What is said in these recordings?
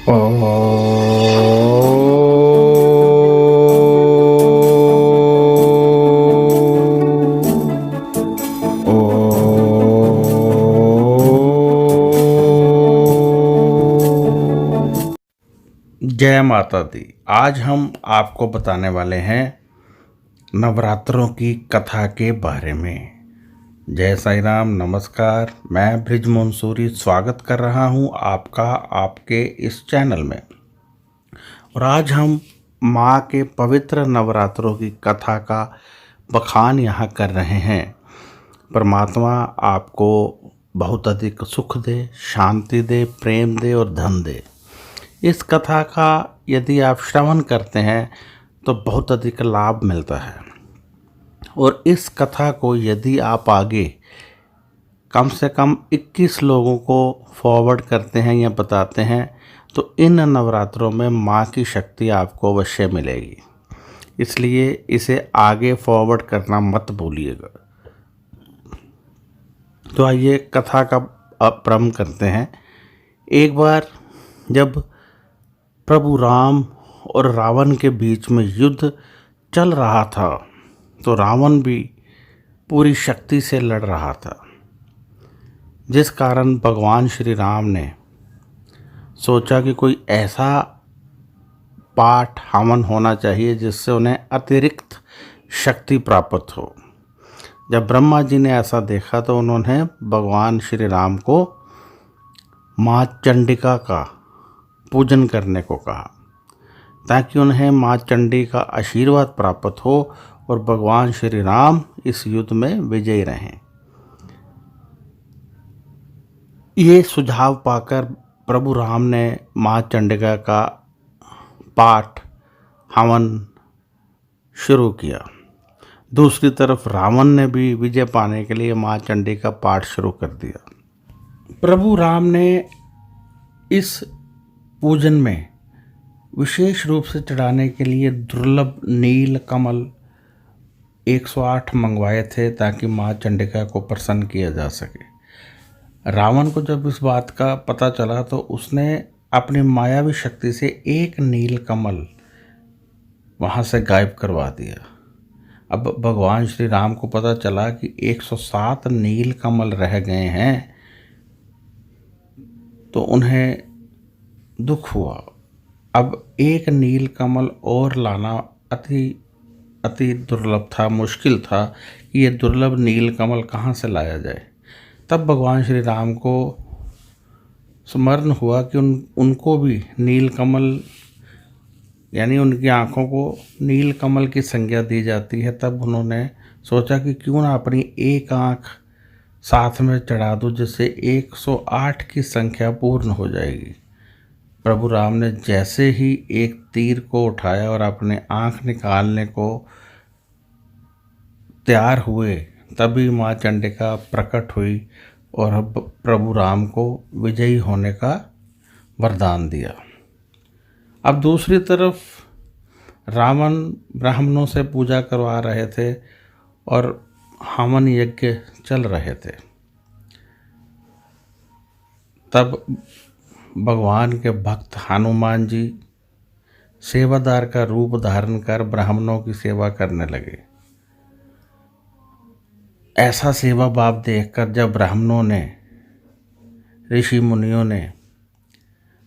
ओ जय माता दी। आज हम आपको बताने वाले हैं नवरात्रों की कथा के बारे में। जय साईं राम, नमस्कार। मैं ब्रिज मंसूरी स्वागत कर रहा हूं आपका आपके इस चैनल में। और आज हम माँ के पवित्र नवरात्रों की कथा का बखान यहाँ कर रहे हैं। परमात्मा आपको बहुत अधिक सुख दे, शांति दे, प्रेम दे और धन दे। इस कथा का यदि आप श्रवण करते हैं तो बहुत अधिक लाभ मिलता है। और इस कथा को यदि आप आगे कम से कम 21 लोगों को फॉरवर्ड करते हैं या बताते हैं तो इन नवरात्रों में माँ की शक्ति आपको अवश्य मिलेगी। इसलिए इसे आगे फॉरवर्ड करना मत भूलिएगा। तो आइए कथा का प्रारंभ करते हैं। एक बार जब प्रभु राम और रावण के बीच में युद्ध चल रहा था तो रावण भी पूरी शक्ति से लड़ रहा था, जिस कारण भगवान श्री राम ने सोचा कि कोई ऐसा पाठ हवन होना चाहिए जिससे उन्हें अतिरिक्त शक्ति प्राप्त हो। जब ब्रह्मा जी ने ऐसा देखा तो उन्होंने भगवान श्री राम को माँ चंडिका का पूजन करने को कहा, ताकि उन्हें माँ चंडी का आशीर्वाद प्राप्त हो और भगवान श्री राम इस युद्ध में विजयी रहें। ये सुझाव पाकर प्रभु राम ने माँ चंडिका का पाठ हवन शुरू किया। दूसरी तरफ रावण ने भी विजय पाने के लिए माँ चंडी का पाठ शुरू कर दिया। प्रभु राम ने इस पूजन में विशेष रूप से चढ़ाने के लिए दुर्लभ नील कमल 108 मंगवाए थे, ताकि माँ चंडिका को प्रसन्न किया जा सके। रावण को जब इस बात का पता चला तो उसने अपनी मायावी शक्ति से एक नील कमल वहाँ से गायब करवा दिया। अब भगवान श्री राम को पता चला कि 107 नील कमल रह गए हैं, तो उन्हें दुख हुआ। अब एक नील कमल और लाना अति दुर्लभ था, मुश्किल था कि ये दुर्लभ नील कमल कहाँ से लाया जाए। तब भगवान श्री राम को स्मरण हुआ कि उनको भी नील कमल यानी उनकी आँखों को नील कमल की संज्ञा दी जाती है। तब उन्होंने सोचा कि क्यों ना अपनी एक आँख साथ में चढ़ा दूँ, जिससे 108 की संख्या पूर्ण हो जाएगी। प्रभु राम ने जैसे ही एक तीर को उठाया और अपने आँख निकालने को तैयार हुए, तभी माँ चंडिका प्रकट हुई और प्रभु राम को विजयी होने का वरदान दिया। अब दूसरी तरफ रावण ब्राह्मणों से पूजा करवा रहे थे और हवन यज्ञ चल रहे थे। तब भगवान के भक्त हनुमान जी सेवादार का रूप धारण कर ब्राह्मणों की सेवा करने लगे। ऐसा सेवा भाव देखकर जब ब्राह्मणों ने, ऋषि मुनियों ने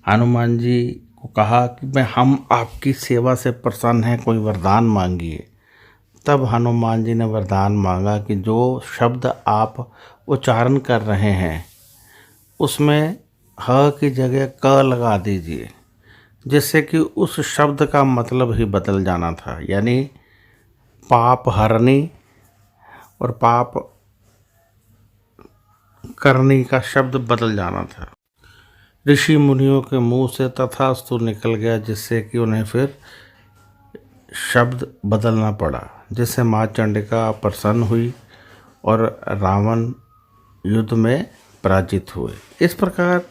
हनुमान जी को कहा कि हम आपकी सेवा से प्रसन्न हैं, कोई वरदान मांगिए। तब हनुमान जी ने वरदान मांगा कि जो शब्द आप उच्चारण कर रहे हैं उसमें ह की जगह क लगा दीजिए, जिससे कि उस शब्द का मतलब ही बदल जाना था। यानी पाप हरनी और पाप करनी का शब्द बदल जाना था। ऋषि मुनियों के मुंह से तथास्तु निकल गया, जिससे कि उन्हें फिर शब्द बदलना पड़ा, जिससे माँ चंडिका प्रसन्न हुई और रावण युद्ध में पराजित हुए। इस प्रकार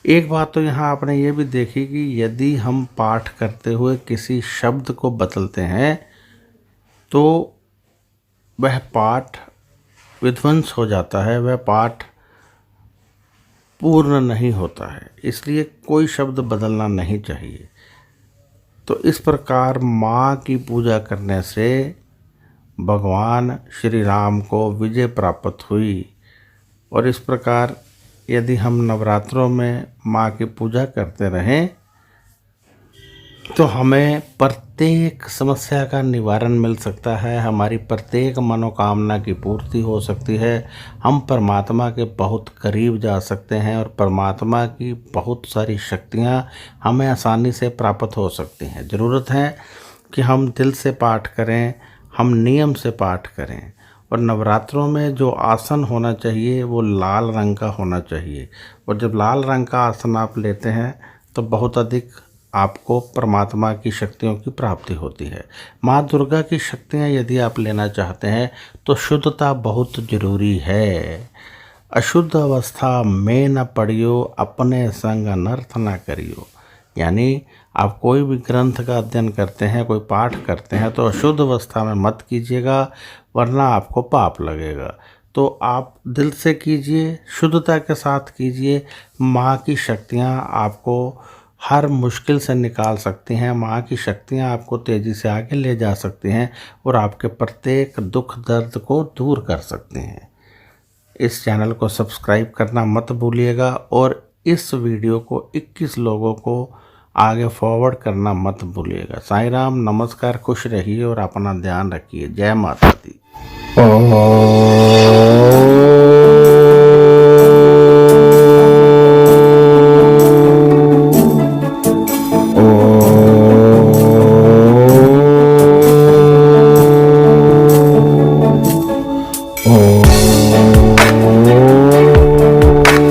एक बात तो यहाँ आपने ये भी देखी कि यदि हम पाठ करते हुए किसी शब्द को बदलते हैं तो वह पाठ विध्वंस हो जाता है, वह पाठ पूर्ण नहीं होता है, इसलिए कोई शब्द बदलना नहीं चाहिए। तो इस प्रकार माँ की पूजा करने से भगवान श्री राम को विजय प्राप्त हुई। और इस प्रकार यदि हम नवरात्रों में माँ की पूजा करते रहें तो हमें प्रत्येक समस्या का निवारण मिल सकता है, हमारी प्रत्येक मनोकामना की पूर्ति हो सकती है, हम परमात्मा के बहुत करीब जा सकते हैं और परमात्मा की बहुत सारी शक्तियाँ हमें आसानी से प्राप्त हो सकती हैं। ज़रूरत है कि हम दिल से पाठ करें, हम नियम से पाठ करें। और नवरात्रों में जो आसन होना चाहिए वो लाल रंग का होना चाहिए। और जब लाल रंग का आसन आप लेते हैं तो बहुत अधिक आपको परमात्मा की शक्तियों की प्राप्ति होती है। माँ दुर्गा की शक्तियाँ यदि आप लेना चाहते हैं तो शुद्धता बहुत जरूरी है। अशुद्ध अवस्था में न पड़ियो, अपने संग अनर्थ न करियो। यानी आप कोई भी ग्रंथ का अध्ययन करते हैं, कोई पाठ करते हैं तो अशुद्ध अवस्था में मत कीजिएगा, वरना आपको पाप लगेगा। तो आप दिल से कीजिए, शुद्धता के साथ कीजिए। माँ की शक्तियाँ आपको हर मुश्किल से निकाल सकती हैं, माँ की शक्तियाँ आपको तेज़ी से आगे ले जा सकती हैं और आपके प्रत्येक दुख दर्द को दूर कर सकती हैं। इस चैनल को सब्सक्राइब करना मत भूलिएगा और इस वीडियो को 21 लोगों को आगे फॉरवर्ड करना मत भूलिएगा। साईं राम, नमस्कार, खुश रहिए और अपना ध्यान रखिए। जय माता दी।